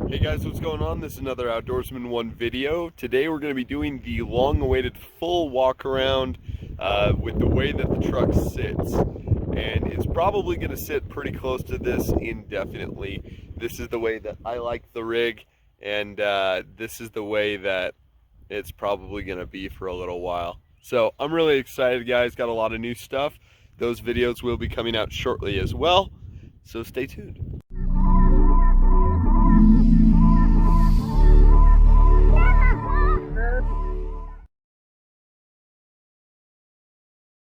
Hey guys, what's going on? This is another Outdoorsman 1 video. Today we're going to be doing the long-awaited full walk around with the way that the truck sits. And it's probably going to sit pretty close to this indefinitely. This is the way that I like the rig, and this is the way that it's probably going to be for a little while. So I'm really excited, guys. Got a lot of new stuff. Those videos will be coming out shortly as well, so stay tuned.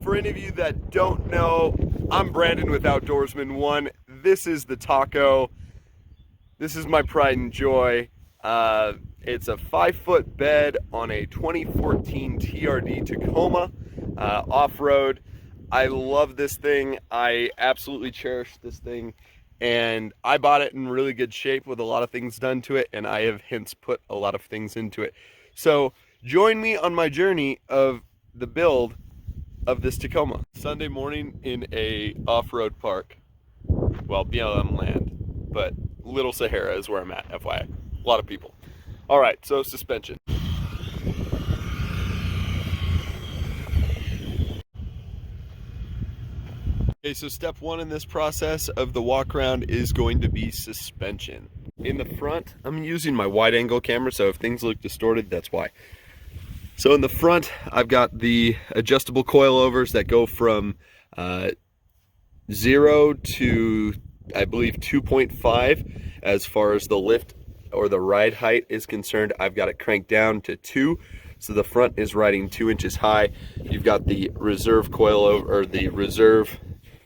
For any of you that don't know, I'm Brandon with Outdoorsman 1. This is the Taco. This is my pride and joy. It's a 5-foot bed on a 2014 TRD Tacoma Offroad. I love this thing. I absolutely cherish this thing. And I bought it in really good shape with a lot of things done to it, and I have hence put a lot of things into it. So join me on my journey of the build of this Tacoma. Sunday morning in a off-road park. Well, BLM land, but Little Sahara is where I'm at, FYI. A lot of people. All right, so suspension. Okay, so step one in this process of the walk around is going to be suspension. In the front, I'm using my wide angle camera, so if things look distorted, that's why. So in the front, I've got the adjustable coilovers that go from 0 to, I believe, 2.5 as far as the lift or the ride height is concerned. I've got it cranked down to 2, so the front is riding 2 inches high. You've got the reserve coilover, or the reserve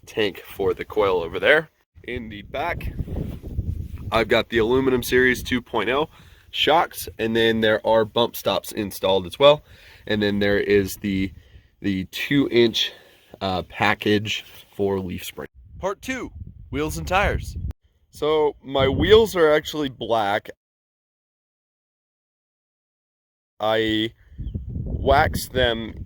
tank for the coil over there. In the back, I've got the aluminum Series 2.0 shocks, and then there are bump stops installed as well, and then there is the 2-inch package for leaf spring. Part 2, wheels and tires. So my wheels are actually black. I waxed them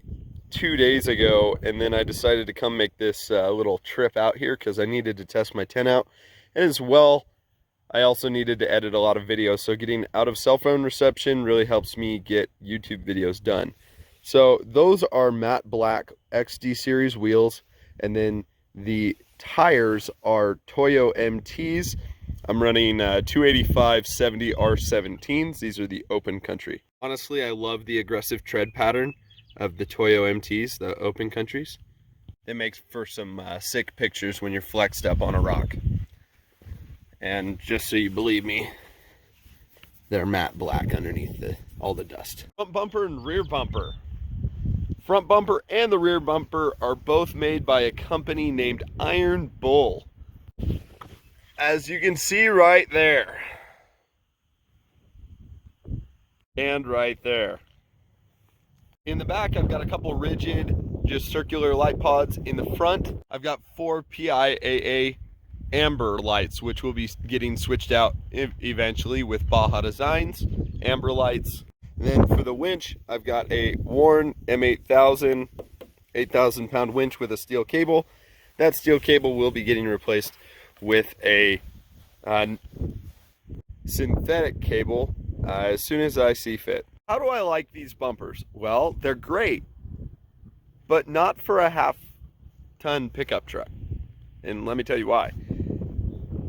2 days ago, and then I decided to come make this little trip out here because I needed to test my tent out, and as well I also needed to edit a lot of videos, so getting out of cell phone reception really helps me get YouTube videos done. So those are matte black XD series wheels, and then the tires are Toyo MTs. I'm running 285/70 R17s. These are the open country. Honestly, I love the aggressive tread pattern of the Toyo MTs, the open countries. It makes for some sick pictures when you're flexed up on a rock. And just so you believe me, they're matte black underneath all the dust. Front bumper and rear bumper. Front bumper and the rear bumper are both made by a company named Iron Bull. As you can see right there. And right there. In the back, I've got a couple rigid, just circular light pods. In the front, I've got 4 PIAA amber lights, which will be getting switched out eventually with Baja Designs amber lights. And then for the winch, I've got a Warn M8000 8,000 pound winch with a steel cable. That steel cable will be getting replaced with a synthetic cable as soon as I see fit. How do I like these bumpers? Well, they're great, but not for a half-ton pickup truck. And let me tell you why.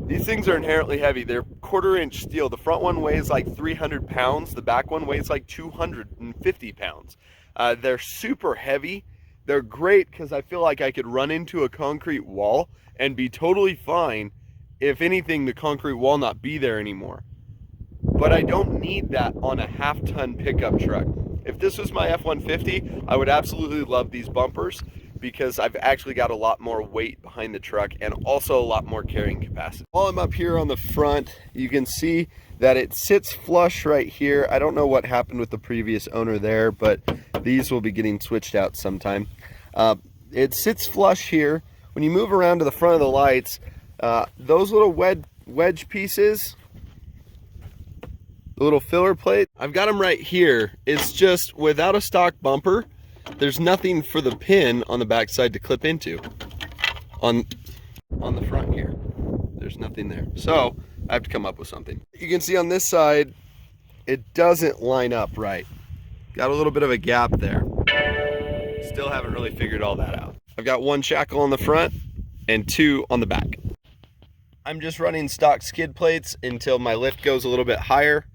These things are inherently heavy. They're 1/4-inch steel. The front one weighs like 300 pounds. The back one weighs like 250 pounds. They're super heavy. They're great because I feel like I could run into a concrete wall and be totally fine. If anything, the concrete wall not be there anymore. But I don't need that on a half-ton pickup truck. If this was my F-150, I would absolutely love these bumpers because I've actually got a lot more weight behind the truck and also a lot more carrying capacity. While I'm up here on the front, you can see that it sits flush right here. I don't know what happened with the previous owner there, but these will be getting switched out sometime. It sits flush here. When you move around to the front of the lights, those little wedge pieces, the little filler plate, I've got them right here. It's just without a stock bumper, there's nothing for the pin on the back side to clip into on the front here. There's nothing there. So I have to come up with something. You can see on this side, it doesn't line up right. Got a little bit of a gap there. Still haven't really figured all that out. I've got one shackle on the front and two on the back. I'm just running stock skid plates until my lift goes a little bit higher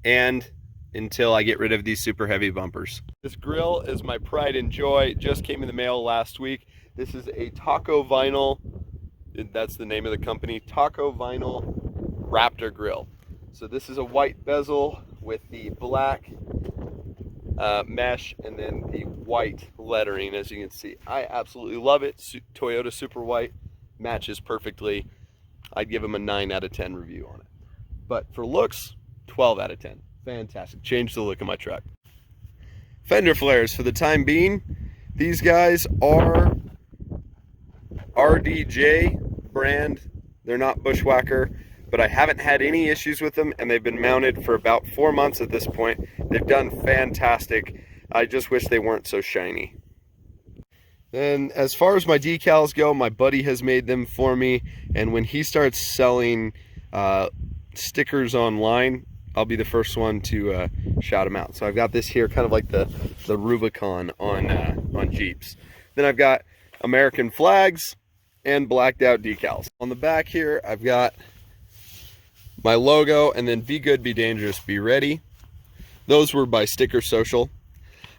and until I get rid of these super heavy bumpers. This grill is my pride and joy. It just came in the mail last week. This is a Tacovinyl, that's the name of the company, Tacovinyl Raptor grill. So this is a white bezel with the black mesh and then the white lettering, as you can see. I absolutely love it. Toyota Super White matches perfectly. I'd give them a 9 out of 10 review on it. But for looks, 12 out of 10. Fantastic. Changed the look of my truck. Fender flares for the time being. These guys are RDJ brand. They're not Bushwhacker, but I haven't had any issues with them, and they've been mounted for about 4 months at this point. They've done fantastic. I just wish they weren't so shiny. Then as far as my decals go, my buddy has made them for me, and when he starts selling stickers online, I'll be the first one to shout them out. So I've got this here, kind of like the Rubicon on Jeeps. Then I've got American flags and blacked out decals. On the back here, I've got my logo, and then Be Good, Be Dangerous, Be Ready. Those were by Sticker Social.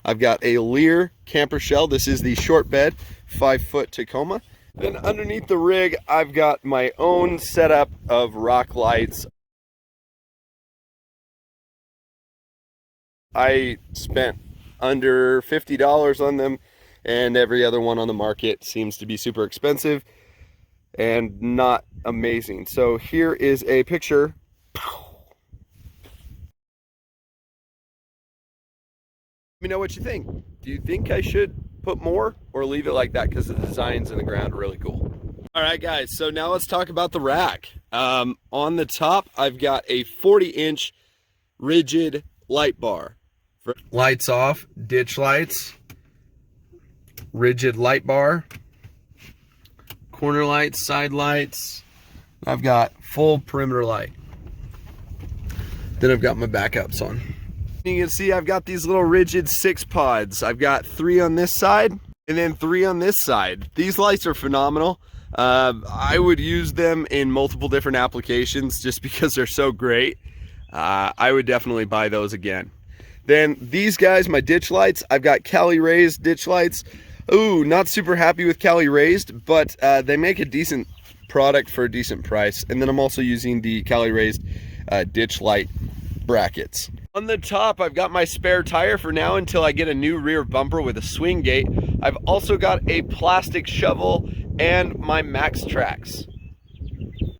I've got a Leer camper shell. This is the short bed, 5-foot Tacoma. Then underneath the rig, I've got my own setup of rock lights. I spent under $50 on them, and every other one on the market seems to be super expensive and not amazing. So here is a picture. Let me know what you think. Do you think I should put more or leave it like that because the designs in the ground are really cool? All right, guys, so now let's talk about the rack. On the top, I've got a 40-inch rigid light bar. Lights off, ditch lights, rigid light bar, corner lights, side lights. I've got full perimeter light. Then I've got my backups on. You can see I've got these little rigid 6 pods. I've got 3 on this side and then 3 on this side. These lights are phenomenal. I would use them in multiple different applications just because they're so great. I would definitely buy those again. Then these guys, my ditch lights, I've got Cali raised ditch lights. Ooh, not super happy with Cali raised, but they make a decent product for a decent price. And then I'm also using the Cali raised ditch light brackets. On the top, I've got my spare tire for now until I get a new rear bumper with a swing gate. I've also got a plastic shovel and my Max Tracks.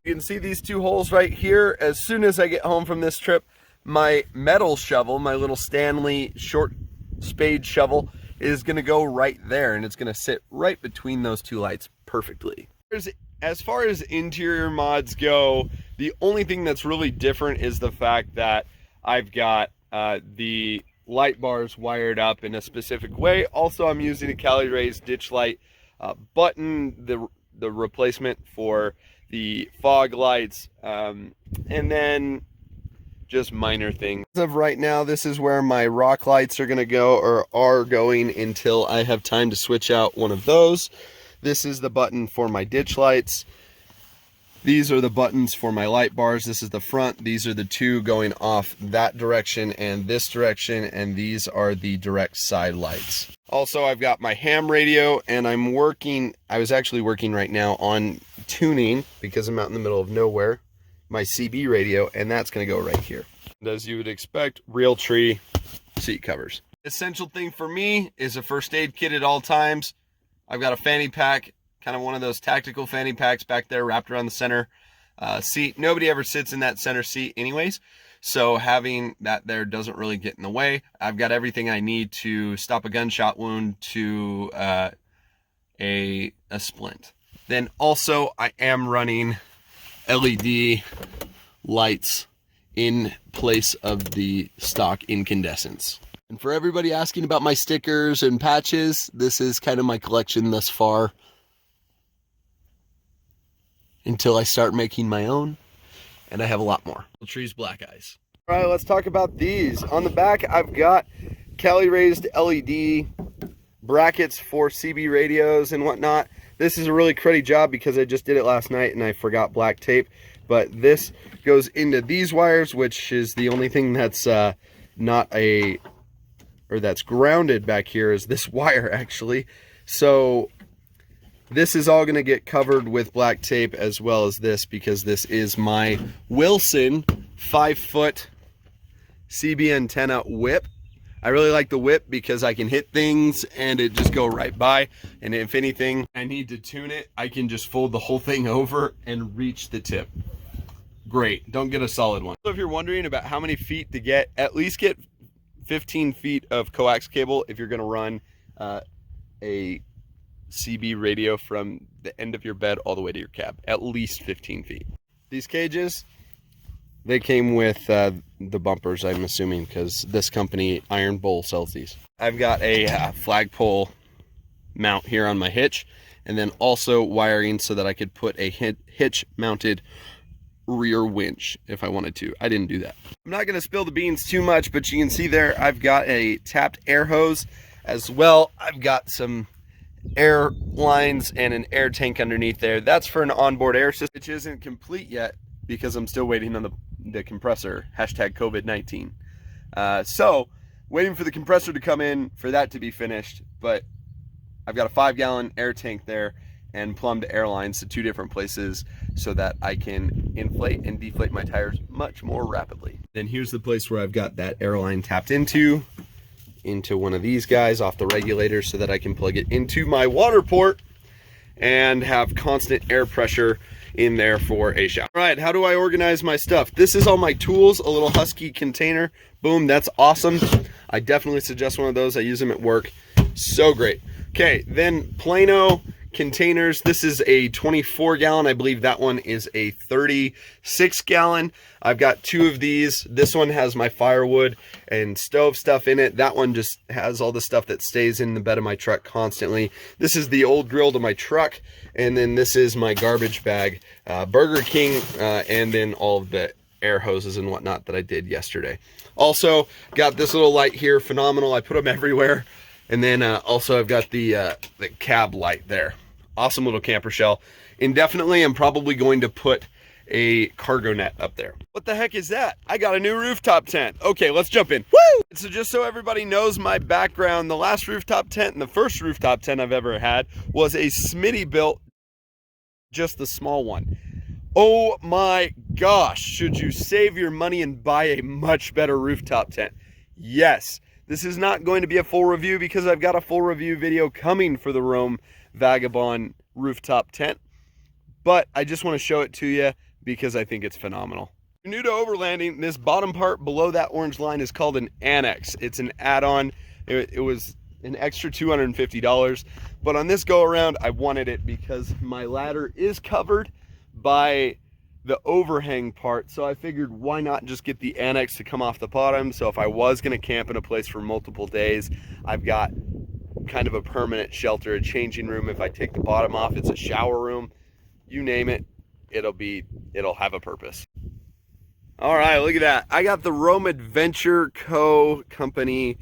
You can see these 2 holes right here. As soon as I get home from this trip, my metal shovel, my little Stanley short spade shovel, is gonna go right there, and it's gonna sit right between those 2 lights perfectly. As far as interior mods go, the only thing that's really different is the fact that I've got the light bars wired up in a specific way. Also, I'm using a Cali raised ditch light button, the replacement for the fog lights, and then just minor things. As of right now, this is where my rock lights are going to go, or are going, until I have time to switch out one of those. This is the button for my ditch lights. These are the buttons for my light bars. This is the front. These are the 2 going off that direction and this direction, and these are the direct side lights. Also, I've got my ham radio, and I was actually working right now on tuning, because I'm out in the middle of nowhere, my CB radio, and that's going to go right here. And as you would expect, Realtree seat covers. Essential thing for me is a first aid kit at all times. I've got a fanny pack, kind of one of those tactical fanny packs back there wrapped around the center seat. Nobody ever sits in that center seat anyways, so having that there doesn't really get in the way. I've got everything I need to stop a gunshot wound to a splint. Then also I am running LED lights in place of the stock incandescents. And for everybody asking about my stickers and patches, this is kind of my collection thus far, until I start making my own. and I have a lot more. Trees, black eyes. All right, let's talk about these. On the back, I've got Cali raised LED brackets for CB radios and whatnot. This is a really cruddy job because I just did it last night and I forgot black tape. But this goes into these wires, which is the only thing that's that's grounded back here is this wire actually. So this is all going to get covered with black tape as well as this, because this is my Wilson 5-foot CB antenna whip. I really like the whip because I can hit things and it just go right by. And if anything, I need to tune it, I can just fold the whole thing over and reach the tip. Great, don't get a solid one. So if you're wondering about how many feet to get, at least get 15 feet of coax cable if you're gonna run a CB radio from the end of your bed all the way to your cab. At least 15 feet. These cages, they came with the bumpers, I'm assuming, because this company, Iron Bowl, sells these. I've got a flagpole mount here on my hitch, and then also wiring so that I could put a hitch mounted rear winch if I wanted to. I didn't do that. I'm not going to spill the beans too much, but you can see there I've got a tapped air hose as well. I've got some air lines and an air tank underneath there. That's for an onboard air system, which isn't complete yet because I'm still waiting on the compressor, hashtag COVID-19. So waiting for the compressor to come in for that to be finished, but I've got a 5-gallon air tank there and plumbed air lines to 2 different places so that I can inflate and deflate my tires much more rapidly. Then here's the place where I've got that air line tapped into one of these guys off the regulator so that I can plug it into my water port and have constant air pressure in there for a shower. All right, how do I organize my stuff? This is all my tools, a little Husky container. Boom, that's awesome. I definitely suggest one of those. I use them at work. So great. Okay, then Plano containers. This is a 24-gallon. I believe that one is a 36-gallon. I've got 2 of these. This one has my firewood and stove stuff in it. That one just has all the stuff that stays in the bed of my truck constantly. This is the old grill to my truck. And then this is my garbage bag, Burger King, and then all of the air hoses and whatnot that I did yesterday. Also got this little light here, phenomenal. I put them everywhere. And then also I've got the cab light there. Awesome little camper shell. Indefinitely, I'm probably going to put a cargo net up there. What the heck is that? I got a new rooftop tent. Okay, let's jump in. Woo! So just so everybody knows my background, the last rooftop tent and the first rooftop tent I've ever had was a Smitty built, just the small one. Oh my gosh, should you save your money and buy a much better rooftop tent? Yes. This is not going to be a full review because I've got a full review video coming for the Rome Vagabond rooftop tent, but I just want to show it to you because I think it's phenomenal. If you're new to overlanding, this bottom part below that orange line is called an annex. It's an add-on. It was an extra $250, but on this go around I wanted it because my ladder is covered by the overhang part, so I figured why not just get the annex to come off the bottom. So if I was going to camp in a place for multiple days, I've got kind of a permanent shelter, a changing room. If I take the bottom off, it's a shower room. You name it, it'll have a purpose. All right, look at that. I got the Rome Adventure Co. Company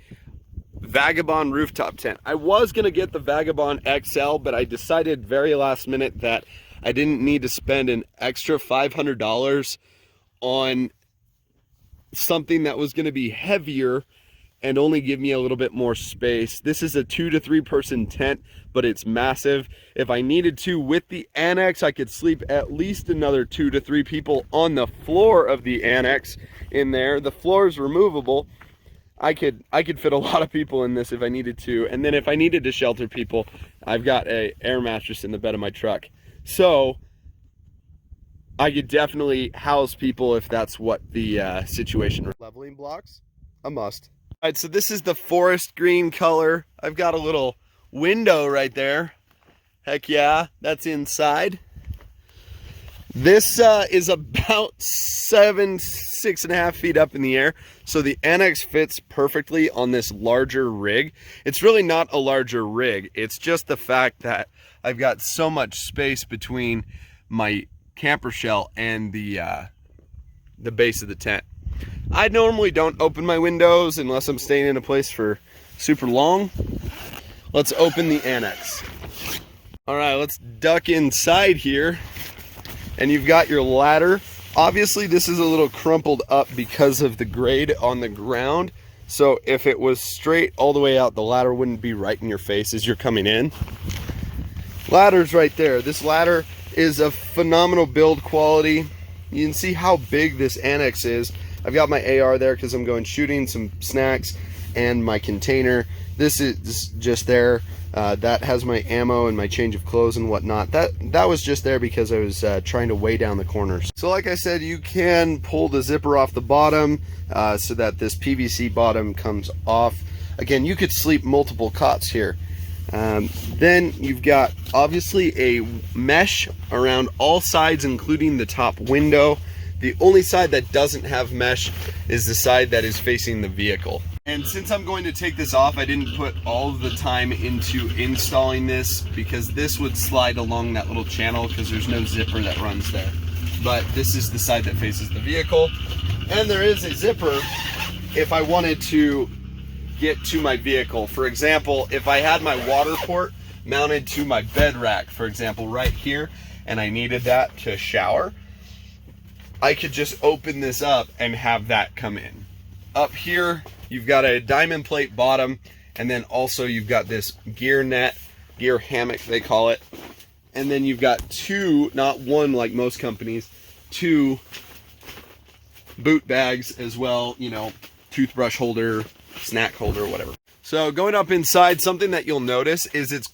Vagabond rooftop tent. I was going to get the Vagabond XL, but I decided very last minute that I didn't need to spend an extra $500 on something that was going to be heavier and only give me a little bit more space. This is a 2 to 3 person tent, but it's massive. If I needed to, with the annex, I could sleep at least another 2 to 3 people on the floor of the annex in there. The floor is removable. I could fit a lot of people in this if I needed to. And then if I needed to shelter people, I've got an air mattress in the bed of my truck. So I could definitely house people if that's what the situation. Leveling blocks, a must. All right, so this is the forest green color. I've got a little window right there. Heck yeah, that's inside. This is about 6.5 feet up in the air. So the annex fits perfectly on this larger rig. It's really not a larger rig. It's just the fact that I've got so much space between my camper shell and the the base of the tent. I normally don't open my windows unless I'm staying in a place for super long. Let's open the annex. All right, let's duck inside here. And you've got your ladder. Obviously, this is a little crumpled up because of the grade on the ground. So if it was straight all the way out, the ladder wouldn't be right in your face as you're coming in. Ladder's right there. This ladder is a phenomenal build quality. You can see how big this annex is. I've got my AR there because I'm going shooting, some snacks, and my container. This is just there. That has my ammo and my change of clothes and whatnot. That was just there because I was trying to weigh down the corners. So like I said, you can pull the zipper off the bottom so that this PVC bottom comes off. Again, you could sleep multiple cots here. Then you've got obviously a mesh around all sides, including the top window. The only side that doesn't have mesh is the side that is facing the vehicle. And since I'm going to take this off, I didn't put all of the time into installing this because this would slide along that little channel because there's no zipper that runs there. But this is the side that faces the vehicle. And there is a zipper if I wanted to get to my vehicle. For example, if I had my water port mounted to my bed rack, for example, right here, and I needed that to shower, I could just open this up and have that come in. Up here, you've got a diamond plate bottom, and then also you've got this gear net, gear hammock they call it. And then you've got two, not one like most companies, two boot bags as well, you know, toothbrush holder, snack holder, whatever. So going up inside, something that you'll notice is it's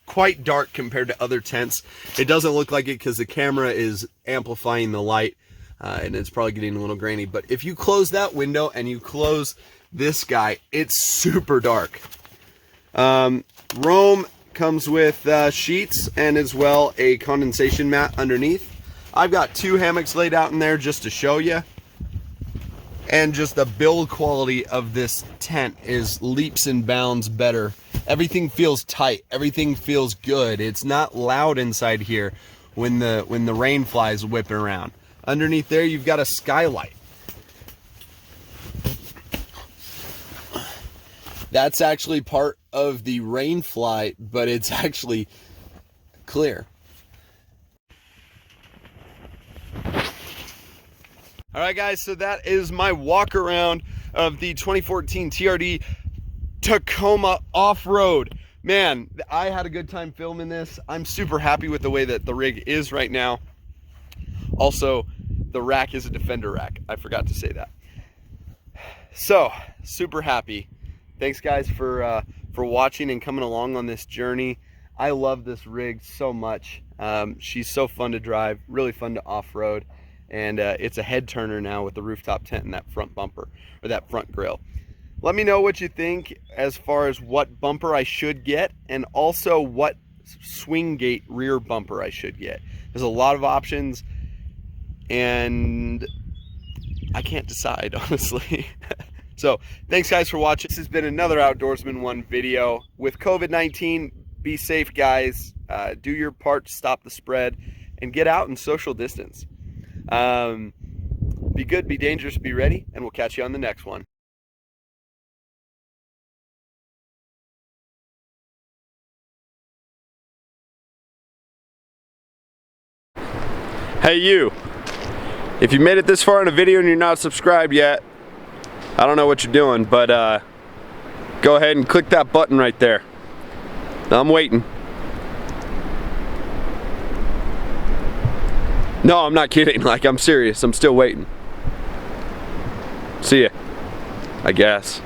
quite dark compared to other tents. It doesn't look like it because the camera is amplifying the light. And it's probably getting a little grainy, but if you close that window and you close this guy, it's super dark. Roam comes with sheets and as well a condensation mat underneath. I've got two hammocks laid out in there just to show you. And just the build quality of this tent is leaps and bounds better. Everything feels tight, everything feels good. It's not loud inside here when the rain flies whipping around. Underneath there, you've got a skylight. That's actually part of the rain fly, but it's actually clear. All right, guys, so that is my walk around of the 2014 TRD Tacoma Offroad. Man, I had a good time filming this. I'm super happy with the way that the rig is right now. Also, the rack is a Defender rack. I forgot to say that. So, super happy. Thanks, guys, for watching and coming along on this journey. I love this rig so much. She's so fun to drive, really fun to off-road, and it's a head turner now with the rooftop tent and that front bumper, or that front grille. Let me know what you think as far as what bumper I should get, and also what swing gate rear bumper I should get. There's a lot of options, and I can't decide, honestly. So, thanks guys for watching. This has been another Outdoorsman 1 video. With COVID-19, be safe, guys. Do your part to stop the spread, and get out and social distance. Be good, be dangerous, be ready, and we'll catch you on the next one. Hey you, if you made it this far in a video and you're not subscribed yet, I don't know what you're doing, but go ahead and click that button right there. I'm waiting. No, I'm not kidding, like I'm serious, I'm still waiting. See ya, I guess.